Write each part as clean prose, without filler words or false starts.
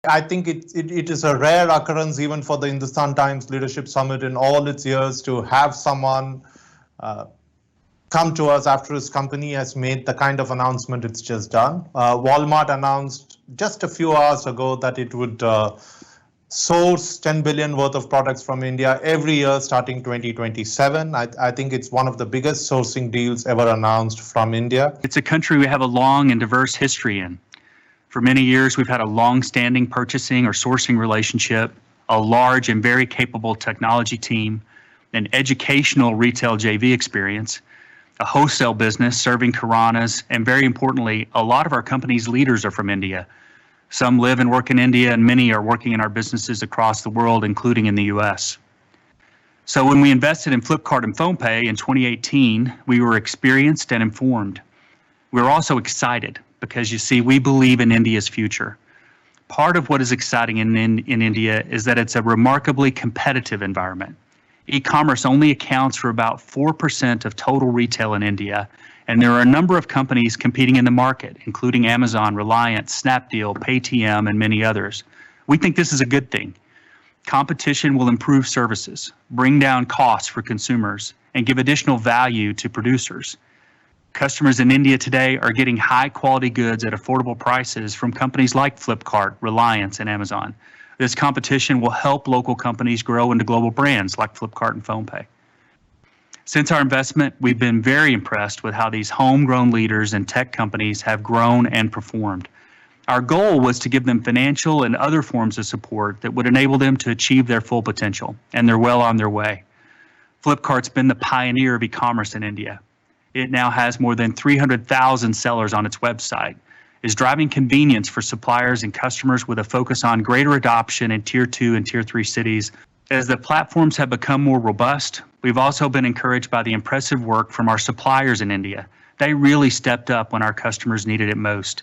I think it is a rare occurrence even for the Hindustan Times Leadership Summit in all its years to have someone come to us after his company has made the kind of announcement it's just done. Walmart announced just a few hours ago that it would source 10 billion worth of products from India every year starting 2027. I think it's one of the biggest sourcing deals ever announced from India. It's a country we have a long and diverse history in. For many years, we've had a long-standing purchasing or sourcing relationship, a large and very capable technology team, an educational retail JV experience, a wholesale business serving Kiranas, and very importantly, a lot of our company's leaders are from India. Some live and work in India, and many are working in our businesses across the world, including in the US. So when we invested in Flipkart and PhonePe in 2018, we were experienced and informed. We were also excited because, you see, we believe in India's future. Part of what is exciting in India is that it's a remarkably competitive environment. E-commerce only accounts for about 4% of total retail in India, and there are a number of companies competing in the market, including Amazon, Reliant, Snapdeal, Paytm, and many others. We think this is a good thing. Competition will improve services, bring down costs for consumers, and give additional value to producers. Customers in India today are getting high-quality goods at affordable prices from companies like Flipkart, Reliance, and Amazon. This competition will help local companies grow into global brands like Flipkart and PhonePe. Since our investment, we've been very impressed with how these homegrown leaders and tech companies have grown and performed. Our goal was to give them financial and other forms of support that would enable them to achieve their full potential, and they're well on their way. Flipkart's been the pioneer of e-commerce in India. It now has more than 300,000 sellers on its website, is driving convenience for suppliers and customers with a focus on greater adoption in Tier 2 and Tier 3 cities. As the platforms have become more robust, we've also been encouraged by the impressive work from our suppliers in India. They really stepped up when our customers needed it most.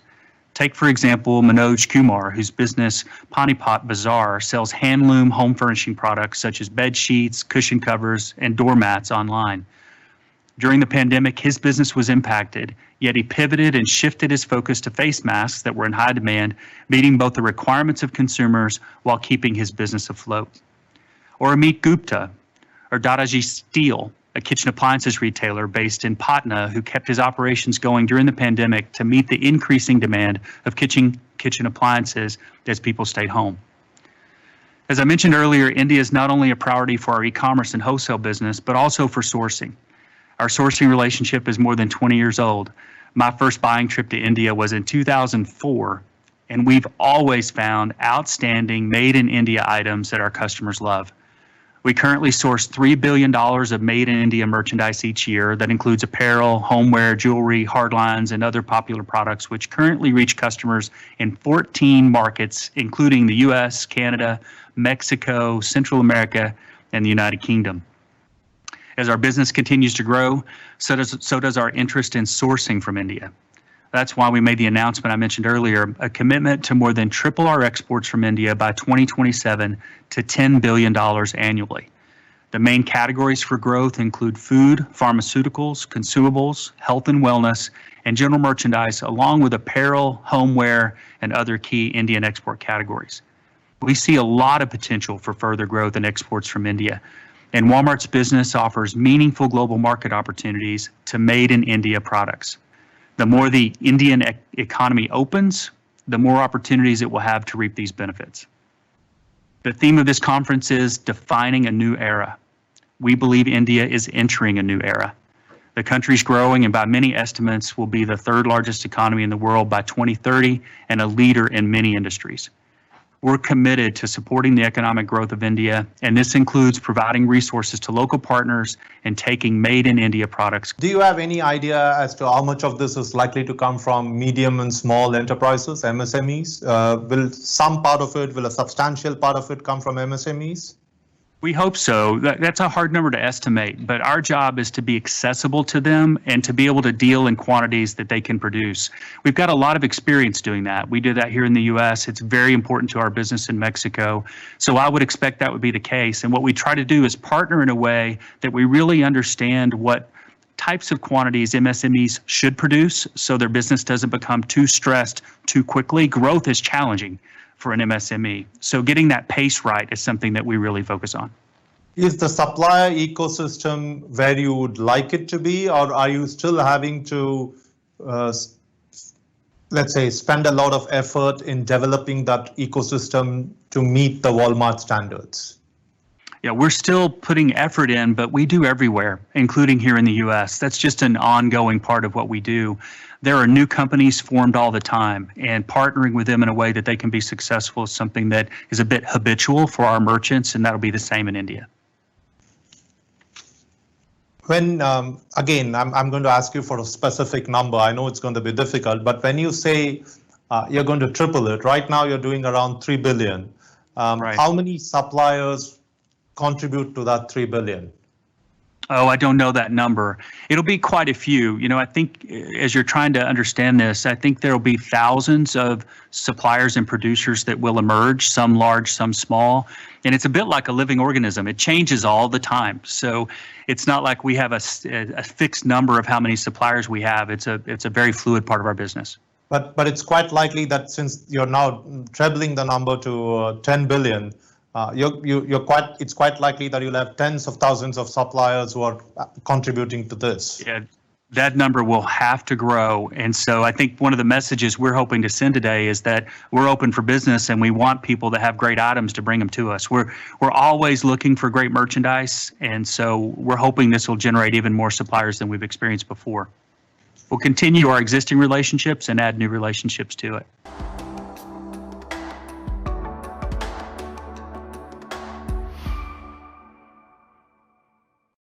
Take, for example, Manoj Kumar, whose business Panipat Bazaar sells handloom home furnishing products such as bed sheets, cushion covers, and doormats online. During the pandemic, his business was impacted, yet he pivoted and shifted his focus to face masks that were in high demand, meeting both the requirements of consumers while keeping his business afloat. Or Amit Gupta, or Dadaji Steel, a kitchen appliances retailer based in Patna who kept his operations going during the pandemic to meet the increasing demand of kitchen appliances as people stayed home. As I mentioned earlier, India is not only a priority for our e-commerce and wholesale business, but also for sourcing. Our sourcing relationship is more than 20 years old. My first buying trip to India was in 2004, and we've always found outstanding made-in-India items that our customers love. We currently source $3 billion of made-in-India merchandise each year. That includes apparel, homeware, jewelry, hardlines, and other popular products, which currently reach customers in 14 markets, including the US, Canada, Mexico, Central America, and the United Kingdom. As our business continues to grow, so does our interest in sourcing from India. That's why we made the announcement I mentioned earlier, a commitment to more than triple our exports from India by 2027 to $10 billion annually. The main categories for growth include food, pharmaceuticals, consumables, health and wellness, and general merchandise, along with apparel, homeware, and other key Indian export categories. We see a lot of potential for further growth in exports from India, and Walmart's business offers meaningful global market opportunities to made-in-India products. The more the Indian economy opens, the more opportunities it will have to reap these benefits. The theme of this conference is defining a new era. We believe India is entering a new era. The country's growing, and by many estimates will be the third largest economy in the world by 2030 and a leader in many industries. We're committed to supporting the economic growth of India, and this includes providing resources to local partners and taking made-in-India products. Do you have any idea as to how much of this is likely to come from medium and small enterprises, MSMEs? Will a substantial part of it come from MSMEs? We hope so. That's a hard number to estimate, but our job is to be accessible to them and to be able to deal in quantities that they can produce. We've got a lot of experience doing that. We do that here in the US. It's very important to our business in Mexico. So I would expect that would be the case. And what we try to do is partner in a way that we really understand what types of quantities MSMEs should produce so their business doesn't become too stressed too quickly. Growth is challenging for an MSME. So getting that pace right is something that we really focus on. Is the supplier ecosystem where you would like it to be, or are you still having to, let's say, spend a lot of effort in developing that ecosystem to meet the Walmart standards? Yeah, we're still putting effort in, but we do everywhere, including here in the US. That's just an ongoing part of what we do. There are new companies formed all the time, and partnering with them in a way that they can be successful is something that is a bit habitual for our merchants, and that'll be the same in India. When, again, I'm going to ask you for a specific number. I know it's going to be difficult, but when you say you're going to triple it, right now you're doing around 3 billion. Right. How many suppliers contribute to that 3 billion? Oh, I don't know that number. It'll be quite a few. You know, I think as you're trying to understand this, I think there'll be thousands of suppliers and producers that will emerge, some large, some small. And it's a bit like a living organism. It changes all the time. So it's not like we have a fixed number of how many suppliers we have. It's a very fluid part of our business. But it's quite likely that since you're now trebling the number to 10 billion, it's quite likely that you'll have tens of thousands of suppliers who are contributing to this. Yeah, that number will have to grow. And so I think one of the messages we're hoping to send today is that we're open for business and we want people that have great items to bring them to us. We're always looking for great merchandise. And so we're hoping this will generate even more suppliers than we've experienced before. We'll continue our existing relationships and add new relationships to it.